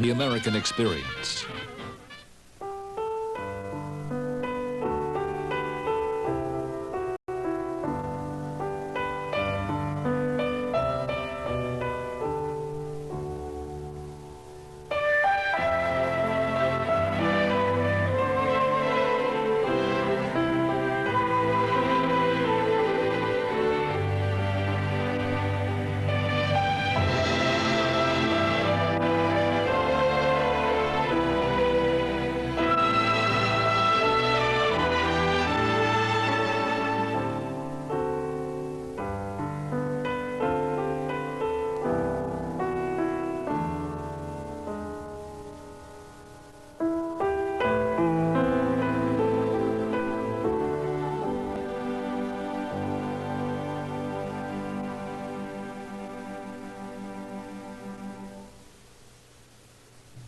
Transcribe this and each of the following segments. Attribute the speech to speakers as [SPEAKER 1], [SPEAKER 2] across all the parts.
[SPEAKER 1] the American experience.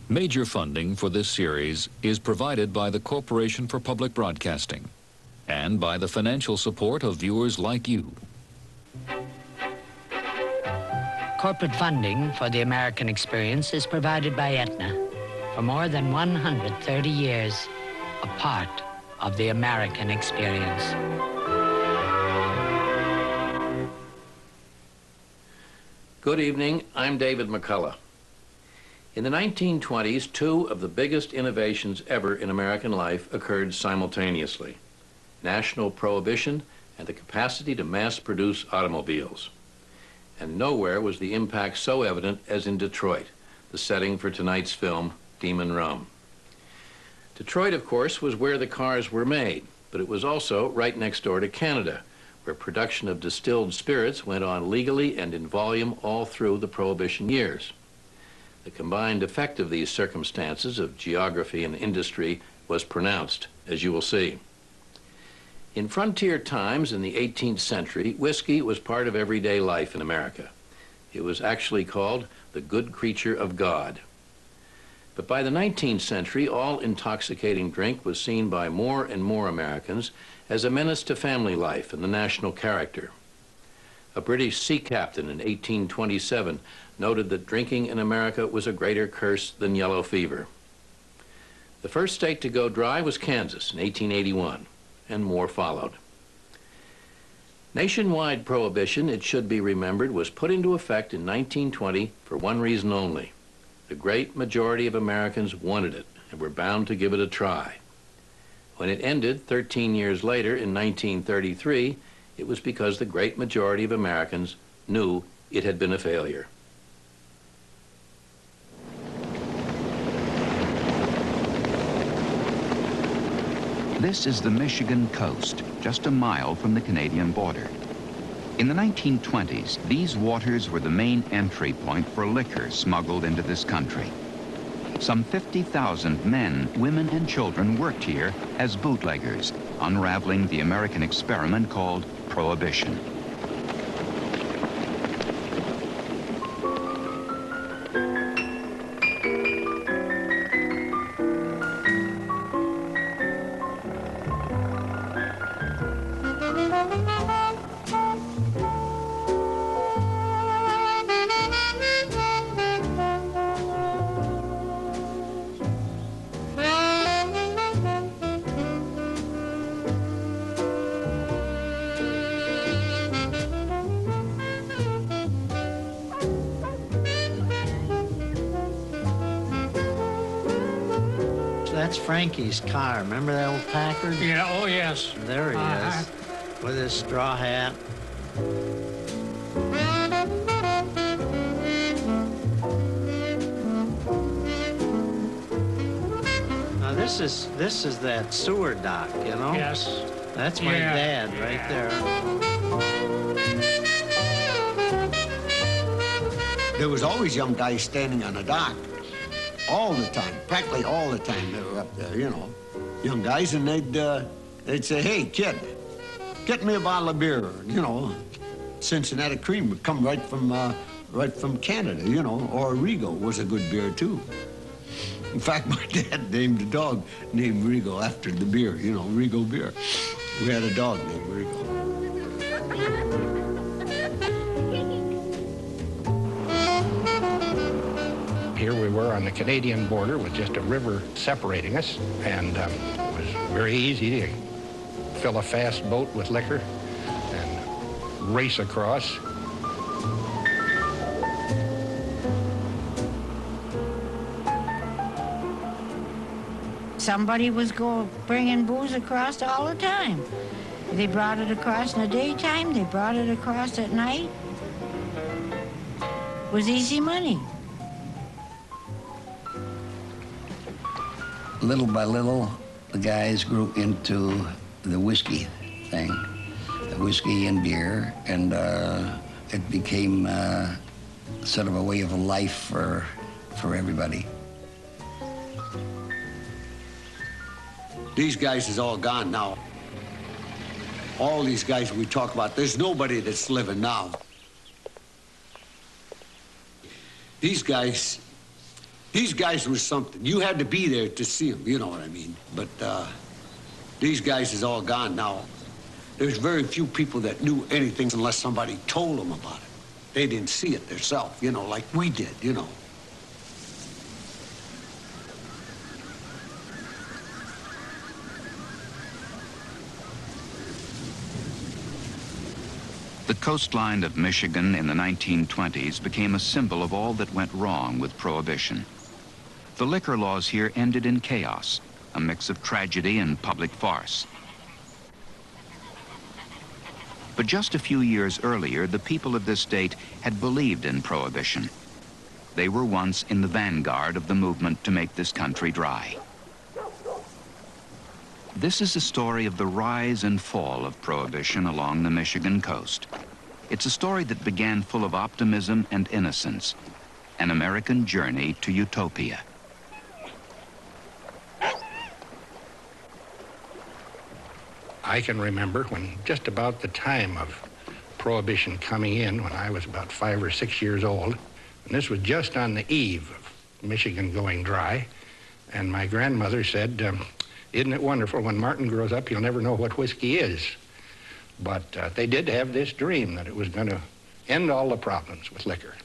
[SPEAKER 1] Major funding for this series is provided by the Corporation for Public Broadcasting and by the financial support of viewers like you.
[SPEAKER 2] Corporate funding for the American experience is provided by Aetna. For more than 130 years, a part of the American experience.
[SPEAKER 3] Good evening, I'm David McCullough. In the 1920s, two of the biggest innovations ever in American life occurred simultaneously: national prohibition and the capacity to mass-produce automobiles. And nowhere was the impact so evident as in Detroit, the setting for tonight's film, Demon Rum. Detroit, of course, was where the cars were made, but it was also right next door to Canada, where production of distilled spirits went on legally and in volume all through the Prohibition years. The combined effect of these circumstances of geography and industry was pronounced, as you will see. In frontier times in the 18th century, whiskey was part of everyday life in America. It was actually called the good creature of God. But by the 19th century, all intoxicating drink was seen by more and more Americans as a menace to family life and the national character. A British sea captain in 1827 noted that drinking in America was a greater curse than yellow fever. The first state to go dry was Kansas in 1881, and more followed. Nationwide prohibition, it should be remembered, was put into effect in 1920 for one reason only. The great majority of Americans wanted it and were bound to give it a try. When it ended 13 years later in 1933, it was because the great majority of Americans knew it had been a failure.
[SPEAKER 4] This is the Michigan coast, just a mile from the Canadian border. In the 1920s, these waters were the main entry point for liquor smuggled into this country. Some 50,000 men, women, and children worked here as bootleggers, unraveling the American experiment called Prohibition.
[SPEAKER 5] That's Frankie's car. Remember that old Packard?
[SPEAKER 6] Yeah, oh yes.
[SPEAKER 5] There he is, with his straw hat. Now this is that sewer dock, you know?
[SPEAKER 6] Yes.
[SPEAKER 5] That's my dad right there.
[SPEAKER 7] There was always young guys standing on the dock. All the time, practically all the time they were up there, you know. Young guys, and they'd say, hey, kid, get me a bottle of beer, you know. Cincinnati Cream would come right from Canada, you know, or Rigo was a good beer, too. In fact, my dad named the dog named Rigo after the beer, you know, Rigo beer. We had a dog named Rigo.
[SPEAKER 6] here we were on the Canadian border with just a river separating us, and it was very easy to fill a fast boat with liquor and race across.
[SPEAKER 8] Somebody was bringing booze across all the time. They brought it across in the daytime, they brought it across at night. It was easy money.
[SPEAKER 9] Little by little, the guys grew into the whiskey thing, whiskey and beer, and it became sort of a way of life for everybody.
[SPEAKER 7] These guys is all gone now. All these guys we talk about, there's nobody that's living now. These guys were something. You had to be there to see them, you know what I mean? But these guys is all gone now. There's very few people that knew anything unless somebody told them about it. They didn't see it themselves, you know, like we did, you know.
[SPEAKER 4] The coastline of Michigan in the 1920s became a symbol of all that went wrong with Prohibition. The liquor laws here ended in chaos, a mix of tragedy and public farce. But just a few years earlier, the people of this state had believed in Prohibition. They were once in the vanguard of the movement to make this country dry. This is a story of the rise and fall of Prohibition along the Michigan coast. It's a story that began full of optimism and innocence, an American journey to utopia.
[SPEAKER 6] I can remember when just about the time of Prohibition coming in, when I was about 5 or 6 years old, and this was just on the eve of Michigan going dry, and my grandmother said, isn't it wonderful, when Martin grows up, he'll never know what whiskey is. But they did have this dream that it was going to end all the problems with liquor.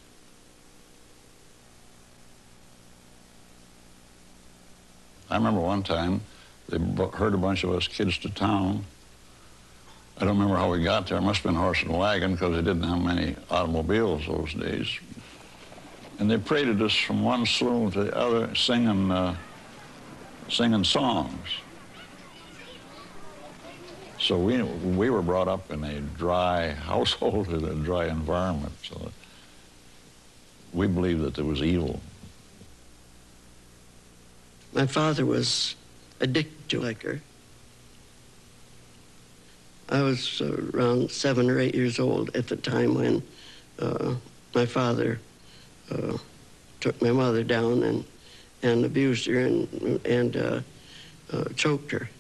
[SPEAKER 10] I remember one time, they herd a bunch of us kids to town. I don't remember how we got there. It must have been horse and wagon, because they didn't have many automobiles those days. And they paraded us from one saloon to the other, singing songs. So we were brought up in a dry household, in a dry environment. So we believed that there was evil.
[SPEAKER 11] My father was addicted to liquor. I was around 7 or 8 years old at the time when my father took my mother down and abused her and choked her.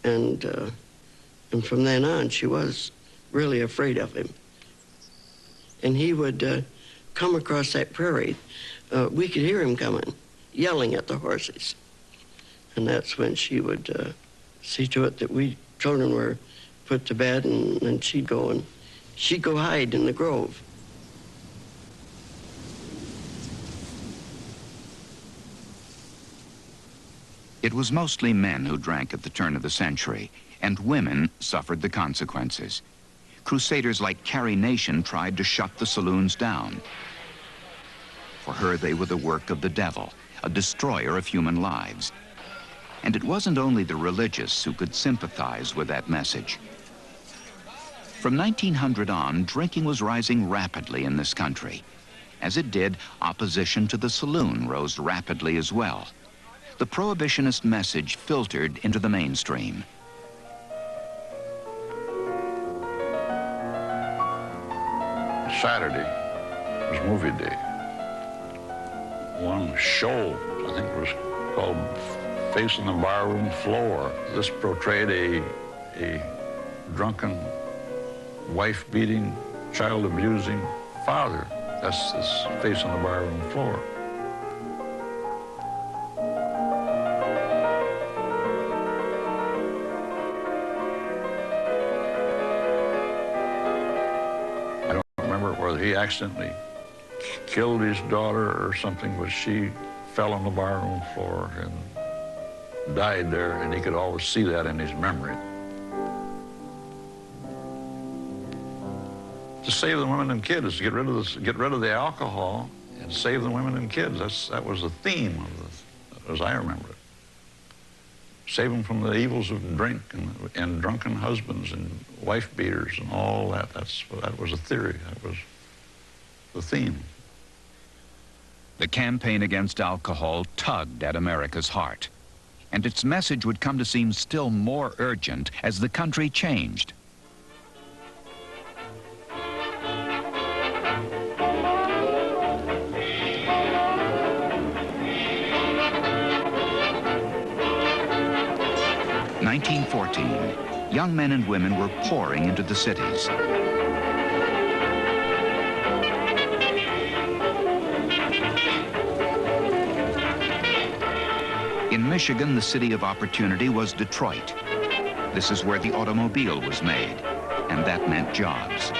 [SPEAKER 11] And from then on, she was really afraid of him. And he would come across that prairie. We could hear him coming, yelling at the horses. And that's when she would see to it that we children were put to bed, and then she'd go hide in the grove.
[SPEAKER 4] It was mostly men who drank at the turn of the century, and women suffered the consequences. Crusaders like Carrie Nation tried to shut the saloons down. For her, they were the work of the devil, a destroyer of human lives. And it wasn't only the religious who could sympathize with that message. From 1900 on, drinking was rising rapidly in this country. As it did, opposition to the saloon rose rapidly as well. The prohibitionist message filtered into the mainstream.
[SPEAKER 10] Saturday was movie day. One show, I think, was called Facing the Barroom Floor. This portrayed a drunken, wife-beating, child-abusing father. That's this Facing the Barroom Floor. I don't remember whether he accidentally killed his daughter or something, but she fell on the barroom floor and died there, and he could always see that in his memory. To save the women and kids, to get rid of the alcohol and save the women and kids. That was the theme of as I remember it. Save them from the evils of drink and drunken husbands and wife beaters and all that. That was a theory. That was the theme.
[SPEAKER 4] The campaign against alcohol tugged at America's heart, and its message would come to seem still more urgent as the country changed. In 1914, young men and women were pouring into the cities. In Michigan, the city of opportunity was Detroit. This is where the automobile was made, and that meant jobs.